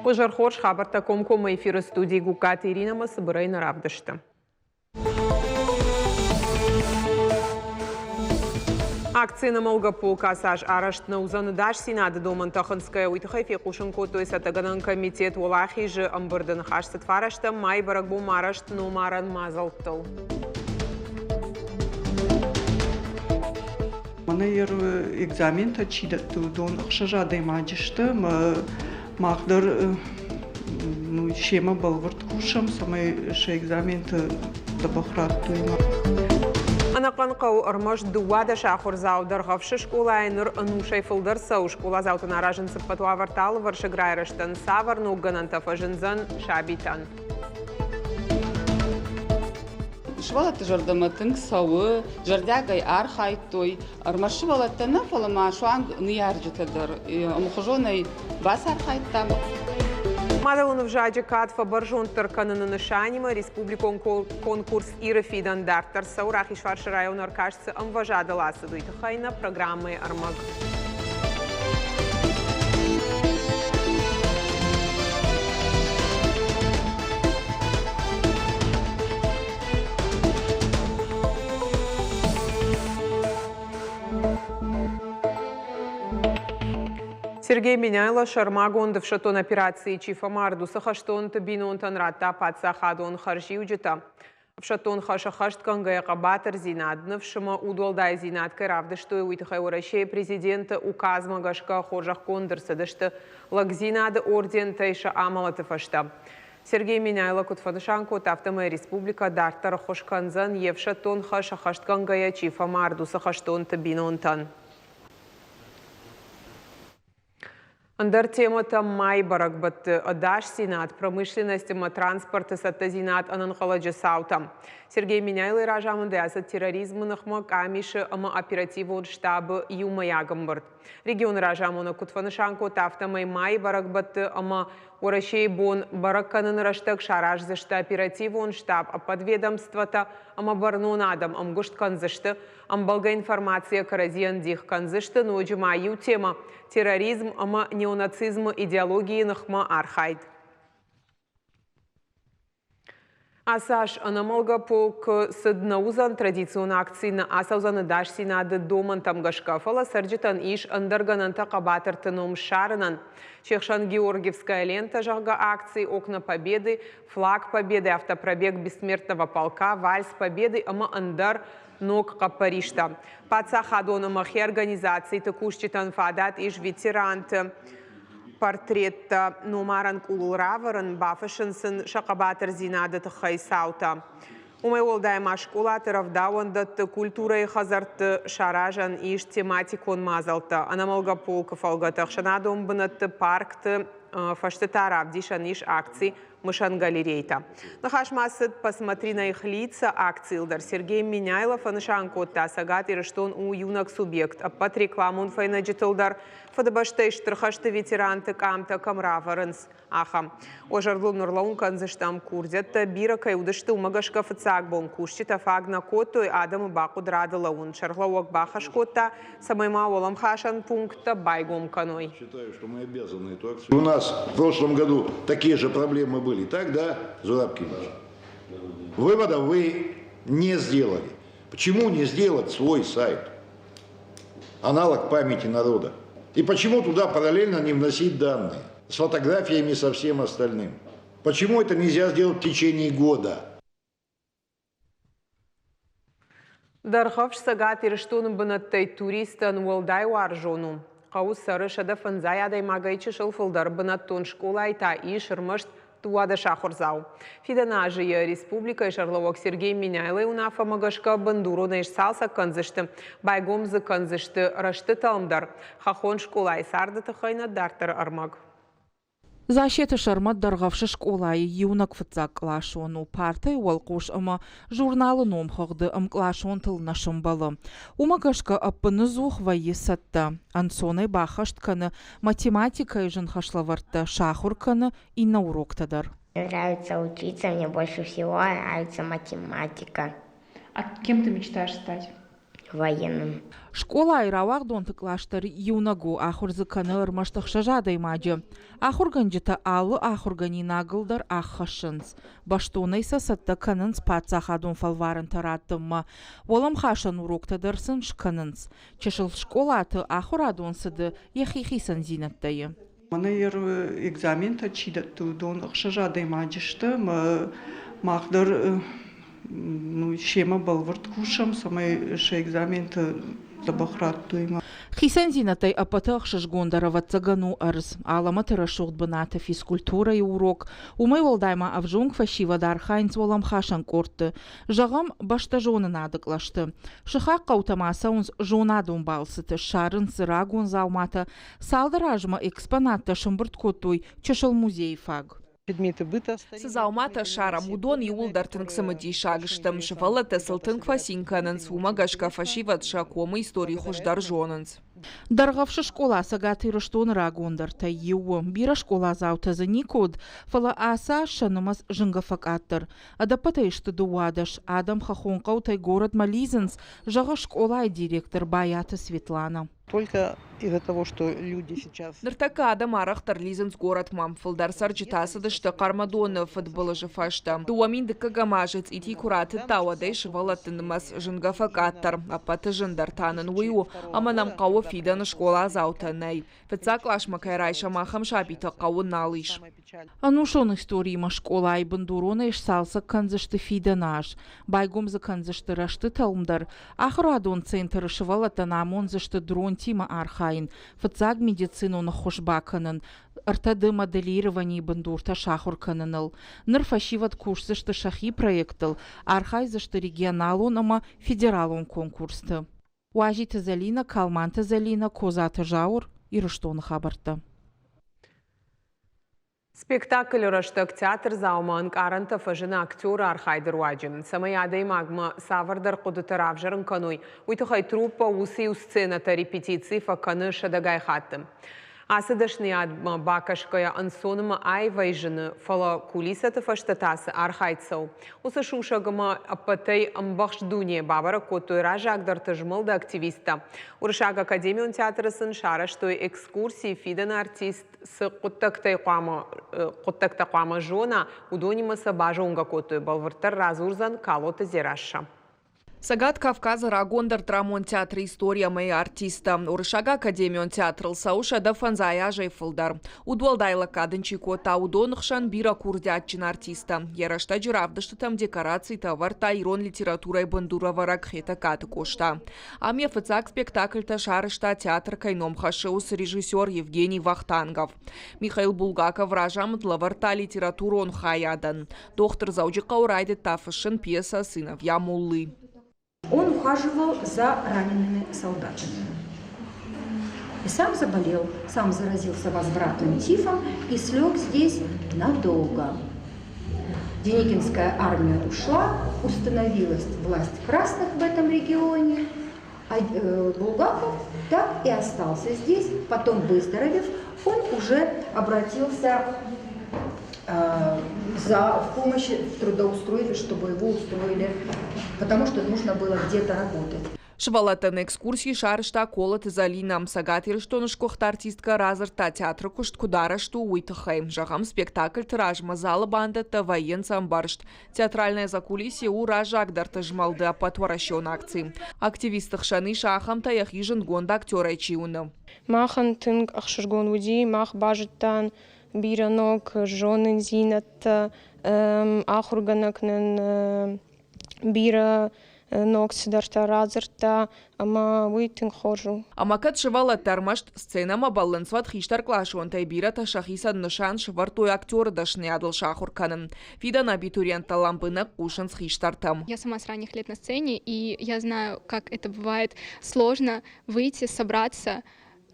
Пожархош хабарта комкома эфиры студии Гукат Ирина Масабырайна Равдышты. Акции на Молгапул Касаж араштна узаны даш Сенады Доман Таханская уйтахайфи Кушенко, то есть атаганан комитет Валахи же амбырдан хашсат фарашта май барагбу марашт нумаран мазалтыл. Манайыр экзамен тачида тудон хшажады маджишты махдар шема балвард кушам самай ше экзамен табахрат туйма. Анақанқау армаш дуада шахур заудар ғавшы школайныр анушай фылдар сау школа заутын аражын сыппатуа варталы варшы грайрыштан савар нугганан тафажынзан шабитан. Швалаты жардаматын сауы, жардягай архайтой, армашы валаттана фалама шуанг ниярджитадар, амухажонай бас архайттам. Мадалунов жаджи катфа баржон таркананы нышанима республикон конкурс Ирафидан дартар саурах и шварши район аркашцы амважада ласаду итахайна программы армаг. Сергей Миняйло Шармагон в шатон операции Чифа Марду Сахаштон Табинон Танрата Пацахадон Харжиуджита. В шатон Хашахашт Кангая Кабатар Зинаднов Шама Удолдай Зинад Каравда, что и Уитахайурашей президента указ Магашка Хоржах Кондерса, да что Лагзинада орден Тайша Амалатафашта. Сергей Миняйло Кутфаншанко Тафтамая Республика Дартар Хошканзан Евшатон Хашахашт Кангая Чифа Марду Сахаштон Табинон Тан. Андар темата май барагбат адаш сенат промышленности транспорта саттазинат ананхаладжа саута. Сергей Миняйло ражамында асат терроризмы нахма камиши ама оперативон штабы юмаягамбард. Регион ражамына Кутфанышанко тафтамай май барагбат ама урашей бон баракканын раштак шараж зашта оперативон штаб подведомствата ама барнонадам амгушт канзышты амбалга информация каразиян дих канзышты ноджимаю тема терроризм ама неонацизм идеологии нахма архайд. Асаш анамалга полк сыднаузан традиционна акции на асаузаны даш сенады доман тамгашка фала сарджитан иш андаргананта кабатартыном шарынан. Чехшан Георгиевская лента жага акции «Окна Победы», «Флаг Победы», автопробег бессмертного полка, «Вальс Победы», ама андар ног капаришта. Паца хадона махи организации текущитан фадат иш ветерант портрета номаран кулураваран бафашенсен шакабатер зинада тхай саута. Умай олдай машкула теравдауандат культура и хазарт шаражан иш тематикон мазалта. Анамалга полка фалгата хшанадом бнат паркт фаштетара дишан иш акций Мышан галерейта. Нахашмасыт посмотри на их лица акции Илдар Сергей Миняйлов анышанко тасагат и что он у юнак субъект. А под рекламун файнаджитылдар фадабаштейш трахашты ветеранты камта камраваренс ахам. Ожарлун нурлаун канзыштам курдят бира каюдышты умагашка фацак бон кушчита фагна коту и адаму баку драда лаун. Шарлауак бахашкота самайма олам хашан пункта байгом каной. Считаю, что мы обязаны эту акцию. У нас в прошлом году такие же проблемы были. Так, да, Зурабкевич? Вывода вы не сделали. Почему не сделать свой сайт? Аналог памяти народа. И почему туда параллельно не вносить данные? С фотографиями, со всем остальным. Почему это нельзя сделать в течение года? Дархавш сагат ирштун бнаттай туристан уалдай варжону. Қауыз сары шада фанзай адай магайчы шылфылдар бнаттон школайта и шырмышт туада шахурзау. Фиданажия республика и шарловок Сергей Миняйло унафа магашка бандуру на ишсалса канзышты. Байгом за канзышты рашты талмдар. Хахон школай сардата хайна дартар армаг. Защита шармат даргавшы школай юнак фыцак лашону партай уалқош ама журналы номхағды лашон тылна шымбалы. Умагашка аппыны зух вайы сатта. Ансонай бахашт каны математика и жынхашлаварта шахур каны и на уроктадар. Нравится учиться, мне больше всего нравится математика. А кем ты мечтаешь стать? военным. Школа айрауақ дон тыклаштар юнагу ахурзы каны ырмаштық шажадай маджы. Ахурганжыта алы ахургани нагылдар аххашынс. Баштонайса сатта канынс патсахадун фалварын тараттымма. Олам хашан уроктадырсын шканынс. Чешыл школаты ахурадонсыды ехихисан зинаттайы. Мана экзамен-то чидатту дон шажадай маджышты. Махдар шема балвард кушам, самай ше экзамен-то забахраттуйма. Хисан зинатай апатах шашгондарова цагану арз. Алама тырашуғд быната физкультура и урок. Умай волдайма авжунг фашива дархайнц волам хашан корты. Жағам башта жоны надыклашты. Шыхақ қаутамаса унз жонадун балсыты. Шарын сырагун заумата. Салдаражма экспонатта шымбырт котуй. Чешыл музей фаг. Сызаумата шара мудон и улдартынг самоди шагыштым. Шыфалата сылтынг фасинканын сумагашка фашиват шакомы истории хождар жонынц. Даргавшы школа сагаты рыштон рагондарта еуы. Бира школа заутазы никод. Фала аса шанымаз жынгафак аттыр. Адапата ишты дуадаш. Адам хахонкаутай город Мализенс. Жағы школа директор Баята Светлана. Только из-за того, что люди сейчас... Ныртака адам арахтар Лизенс город мамфылдар сарджитасы дышты кармадоны футболы жыфашта. Дуамин дыка гамажец ити кураты тауадай шывалатынымаз жынгафак аттыр. Апаты жындартанын уйу. Аманам қауы фиданы школа заутанай. Фыцак лашма кайрайша махам шабита қауы налыш. Анушон историйма школа айбын дурона иш салса канзышты фиданаш. Байгом за канзышты рашты талмдар. Ахрадон центр шывалатанамон зышты дрон тима архайн. Фыцак медицину на хошбаканын. Артады моделирование бандурта шахурканыныл. Ныр фашиват курсышты шахи проектыл. Архай зышты регионалон ама федералон конкурсты. Уажиты залина, калманты залина, козаты жаур и рыштон хабарты. Спектакль рыштык театр зауман каранта фажына актер Архайдыр Уаджим. Самай адай магма савардар кудыты равжарын кануй. Уйтыхай труппа усы у сцената репетиции факаны шадагай хаттым. Асыдышны адма бакашкая ансоныма ай вайжыны фала кулисаты фаштатасы Архайдсау. Усы шушагыма апатай амбахш дуне бабара котой ражагдар тыжмылды активиста. Уршаг академион театрысын шараштой экскурсии фидан артист с куттакта қуама жона удонимаса бажонга котой балвыртар разурзан калоты зераша. Сагат Кавказа рагондар трамон театр история моей артиста. Уршага академион театрал сауша да фанзая жайфылдар. Удвалдайла кадынчи кота удонықшан бира курдятчин артиста. Ярашта жиравдышты там декорации таварта ирон литературай бандура варак хета каты кошта. Аме фыцак спектакльта шарышта театр кайном хашеус режиссер Евгений Вахтангов. Михаил Булгаков ражамыт лаварта литературу он хаядан. Доктор Зауджика урайдет тафышын пьеса «Сыновья Муллы». Он ухаживал за ранеными солдатами. И сам заболел, сам заразился возвратным тифом и слег здесь надолго. Деникинская армия ушла, установилась власть красных в этом регионе, а Булгаков так и остался здесь. Потом, выздоровев, он уже обратился в помощь в трудоустройстве, чтобы его устроили, потому что нужно было где-то работать. Швалатан экскурсии шарышта колот залинам сагатир, что нушкохта артистка разырта театра кушт кудара, что уйтахай. Жахам спектакль тражма зала бандата военцам баршт. Театральное закулисье у ражагдар тажмалды апатворащен акции. Активистах шаны шахам таях ижен гонда актера чиуна. Махан тынг ахшыргон уди, мах бажыттан биранок, жонын зинат, ахурганакнын бира ноксидарта разырта, ама уйтын хожу. Амакат шывала тармашт сценама балансват хиштар клашон тайбира та шахисан нышан швартой актер дашны адыл шахурканын. Фидан абитуриента лампына кушан с хиштартам. Я сама с ранних лет на сцене, и я знаю, как это бывает сложно выйти, собраться,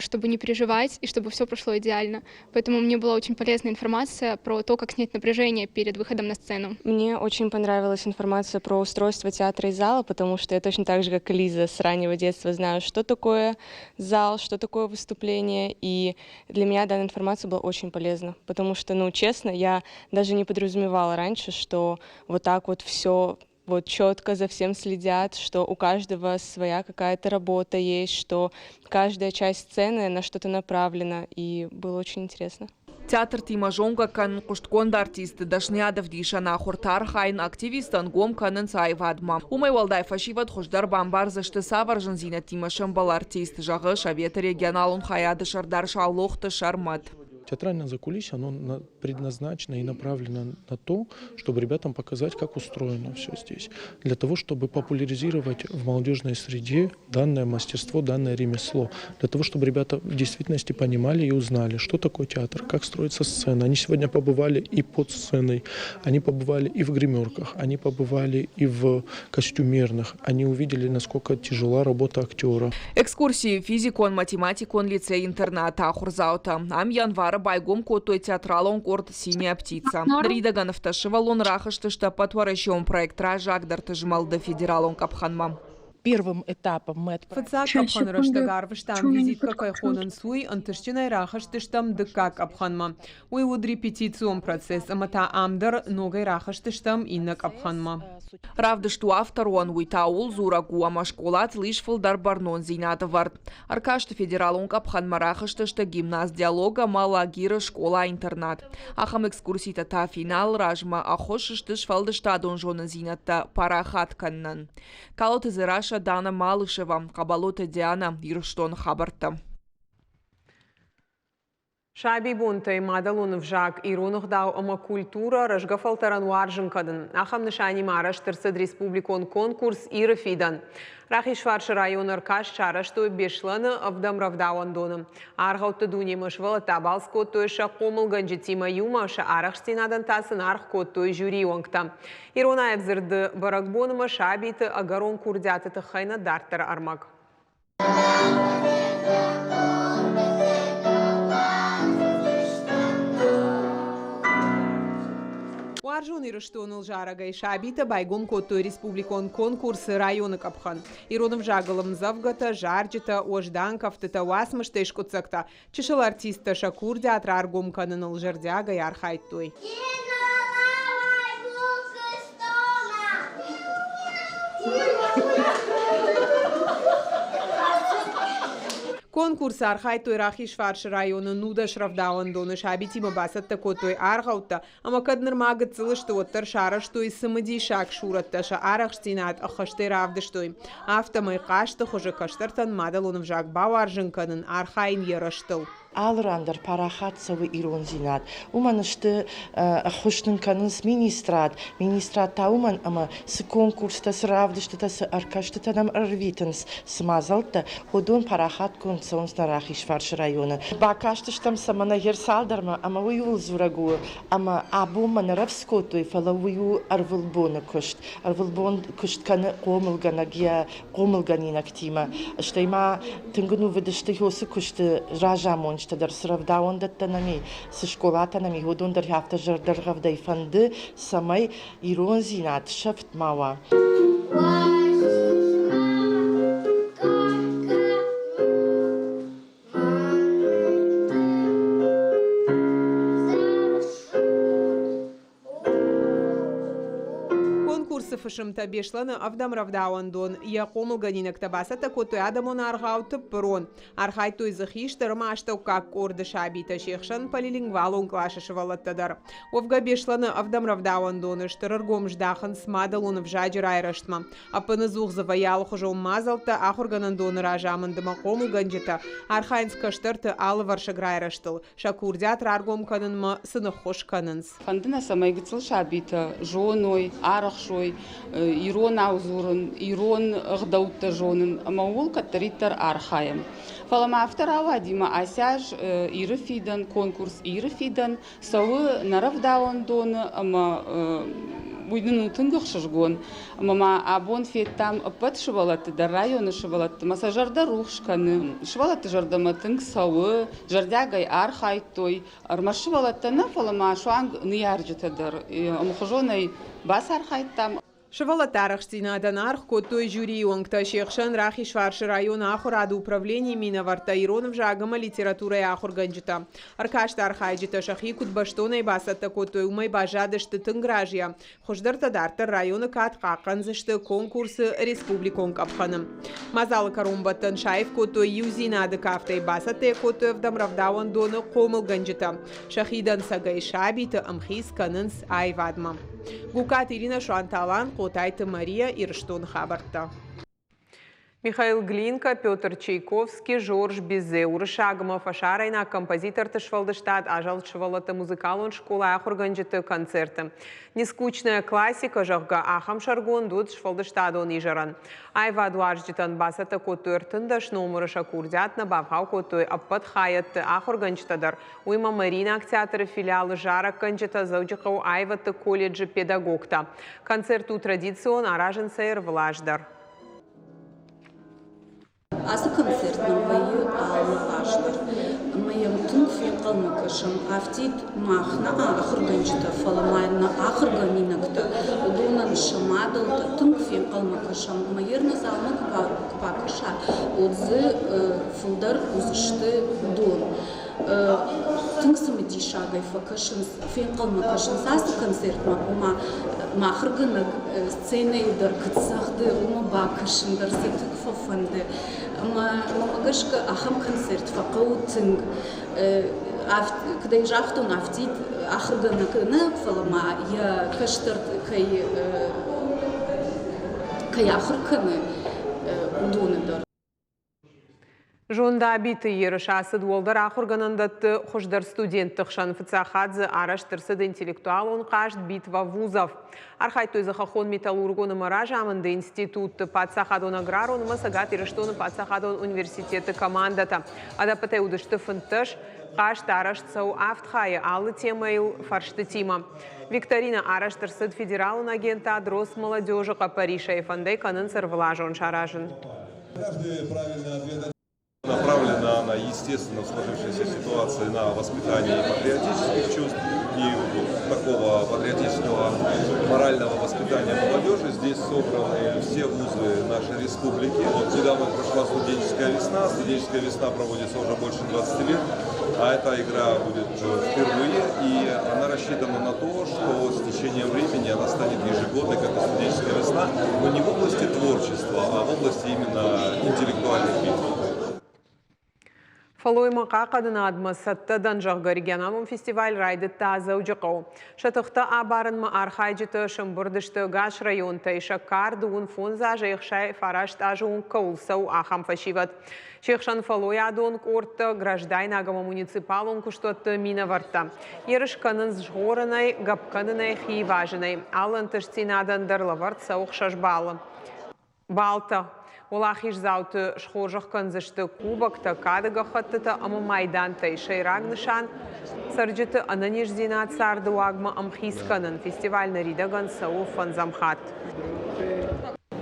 чтобы не переживать и чтобы все прошло идеально. Поэтому мне была очень полезная информация про то, как снять напряжение перед выходом на сцену. Мне очень понравилась информация про устройство театра и зала, потому что я точно так же, как и Лиза, с раннего детства знаю, что такое зал, что такое выступление. И для меня данная информация была очень полезна, потому что, честно, я даже не подразумевала раньше, что вот так вот все вот четко за всем следят, что у каждого своя какая-то работа есть, что каждая часть сцены на что-то направлена, и было очень интересно. Театр Тимажонга кан куштконд артисты дашнядов дишана хуртар хайн активистан гом канын сайвадма. Умай валдай фашиват хушдар бамбар зашты саваржын зина Тимашын бал артист жағы шавета регионалун хаяды шардар шаулохты шармат. Театральное закулисье, оно предназначено и направлено на то, чтобы ребятам показать, как устроено все здесь. Для того, чтобы популяризировать в молодежной среде данное мастерство, данное ремесло. Для того, чтобы ребята в действительности понимали и узнали, что такое театр, как строится сцена. Они сегодня побывали и под сценой, они побывали и в гримерках, они побывали и в костюмерных. Они увидели, насколько тяжела работа актера. Экскурсии физикон, математикон, лицей-интерната Ахурзаута. Ам январа байгом котой театралон корт «Синяя птица». Ридаганов ташивалон рахашты, что потворящим проект ражагдар тажмалда федералон капханма. Первым этапом мы Фацак капханрашта гарвштам визитка кайхонан суй антыштинай рахаштыштам дыкак апханма. Уй уд репетицион процесс амата амдар ногай рахаштыштам иннак апханма. Равда, что автор он уйтаул зурагу, а машколат лишь филдар барнон зината вард. Аркашта федералон капхан марахашта, что гимназ диалога малагира школа-интернат. Ахам экскурсита та финал ражма, а хошишты швалдышта донжона зината парахатканнан. Калоты зираша Дана Малышева, кабалота Диана, Ирштон Хабарта. Шаби бунтай мадалун вжак иронух дау ама культура рожгафалтаран варжын кадын. Ахам нышани мараш тырсыд республикон конкурс иры фидан. Рахишваршы район аркаш чараштой бешланы авдам равдауан доным. Арғауты дунемыш валы табалс коттой ша комыл ганжетима юма ша арах стенадан тасын арх коттой жюри оңкта. Ирона эвзірді баракбонымы шабиты агарон курдяты тахайна дартар армак. Варжон ирыштоныл жарагай шабита байгом коттой республикон конкурсы районы капхан. Иронов жагалым завгата, жарджита, ожданкавтыта, васмыштеш коцакта. Чешыл артиста шакурдя атраргом каныныл жардягай архайттой. Конкурс архайтой Рахишварш районы нуда шравдауан доны шабитима басатта котой архаута, ама кадныр магат цылыштуоттар шараштой сымыди шак шуратташа арахштинат ахашты равдыштой. Автомай кашты хожы каштартан мадалонов жак бауаржын канын архайн ераштыл. Алрандер парахатсовы иронзинат. Уманышты хуштын канынс министрат та уман ама с конкурста с равдышты с аркашты танам арвитенс смазалта ходон парахат концонс на Рахишварш района. Бакашты штам самана ерсалдарма ама уюл зурагу ама абума на равскоту и фалаую арвылбона кушт. Арвылбон кушт каны комылганагия комылганинактима. Штайма тынгыну выдышты хосы кушты ражамон штадар сравдаун даттанами с школатанами ходон дар хафта жардар гавдай фанды самай иронзинат шафт мава. Фашымта бешланы авдам равдауан дон. Я комылганинак табасата котой адамон аргауты прон. Архайтой захиштарма аштау как корды шабита шехшан полилингвалон клашашывалаттадар. Овга бешланы авдам равдауан доны штырыргом ждахан смадалон в жаджир айраштма. Апыны зух заваял хожом мазалта ахурганан доны ражамындыма комылганжита. Архайнска штырты алы варшаграйраштыл. Шакурдят раргом канынма сыны хош канынс. Фандына самайгыцыл шабита жоной, арахшой, ирон аузурын, ирон ғдауты жонын, ама ол каттариттар архаем. Фалама автор авадима асяж иры фидан, конкурс иры фидан, сауы наравдауан доны, ама буйдын утынгық шыжгон. Мама абон феттам апат шывалатты, да районы шывалатты, маса жарда рух шканы, шывалатты жардаматынг сауы, жардягай архайтой, арма шывалаттана фалама шуанг ныярджытадар, амухожонай бас архайттам. Шевала тарахштина данарх котой жюри онгта шехшан рахи шварши район ахур ад управление Минаварта Иронов жагама литература ахур ганджита. Аркашта архайджита шахи кутбаштона и басата котой умай бажадышты тынгражья. Хождарта дартар района кат қақанзышты конкурсы республикон капханым. Мазалы карумбаттан шайф котой юзина ады кафтай басата котой вдамравдауан доны комыл ганджита. Шахидан сагай шабиты амхис канынс айвадма. Гукат Ирина Шуанталан, Котайта Мария Ирштон Хабарта. Михаил Глинка, Петр Чайковский, Жорж Бизе, Урышагамов, Ашарайна, композитор Ташвалдыштат, ажалчывалата музыкалон школа ахурганджиты концерты. Нескучная классика жахга ахам шаргон дуд Швалдыштадон ижаран. Айва дуарджитан басата котуертын даш номырыша курдят на бавхау котой аппат хаятты ахурганджитадар. Уйма Марина театры филиалы жара канджита зауджихау айваты колледжи педагогта. Концерту традицион аражен сайр влаждар. Азы концертновые аллашдар. Моем тунфе калмыкашам автит махна ахырганчта фаламайна ахыргаминакта донан шамадалта тунфе калмыкашам майерна залмак пакаша отзы фулдар узышты дон. Тыңсымы дишагай факашын фен калмыкашын сасы концерт ума махырганак сцена юдар кытсахды ума бакашындар сетик фафанды. Мамагашка ахам концерт факаутинг когда я жахтун автит ахырганак фалама я каштарт кай ахырканы удоныдар. Жонда биты ерышасы дуолдар ахурганандатты хождар студенттық шанфыцахадзы араштырсыды интеллектуал он қашт битва вузов. Архайтой захахон металлургоны маража амынды институтты патсахадон аграрон масагат ирыштоны патсахадон университеты командата. Адапатай удышты фынтыш қашт араштсау автхайы алы темайл фаршты тима. Викторина араштырсыд федералын агента адрос молодежи Париша и фандай канын сырвлажон шаражын. Направлена на естественно сложившейся ситуации на воспитание патриотических чувств и такого патриотического морального воспитания молодежи. Здесь собраны все вузы нашей республики. Вот недавно прошла студенческая весна. Студенческая весна проводится уже больше 20 лет, а эта игра будет впервые, и она рассчитана на то, что с течением времени она станет ежегодной, как и студенческая весна, но не в области творчества, а в области именно интеллектуальных битв. Фалойма қақадына адмасаттадан жағғы регионалын фестиваль райды таза ұжықау. Шатықта абарынма архайджыты шымбырдышты ғаш районта ишакар дуын фонза жайықшай фарашт ажуын каулсау ахам фашиват. Чехшан фалой адон корты граждайн агама муниципалон куштотты Минаварта. Ерышканын жғорынай гапканынай хиеважынай. Алын тыштинадан дарлаварт сауқ шашбалы. Балта. Олахиш зауты шхожық канзышты кубакта кадыға хаттыта амы майданта и шайрагнышан сарджыты ананиш зинат сарды уагма амхисканын фестивальный ридаган сау фанзамхат.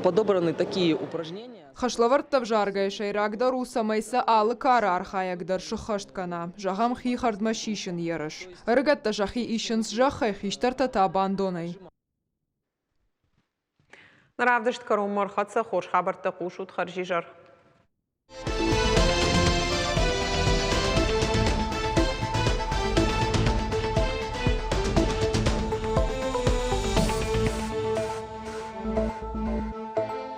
Подобраны такие упражнения. Хашлаварттав жаргай шайрагдар усамайса алы кара архаягдар шыхашткана. Жагам хихардма шишин ерыш. Рыгатта жахи ишинс жахай хиштарта табандонай. Наравдышт каром мархатса хош хабарта кушут харжижар.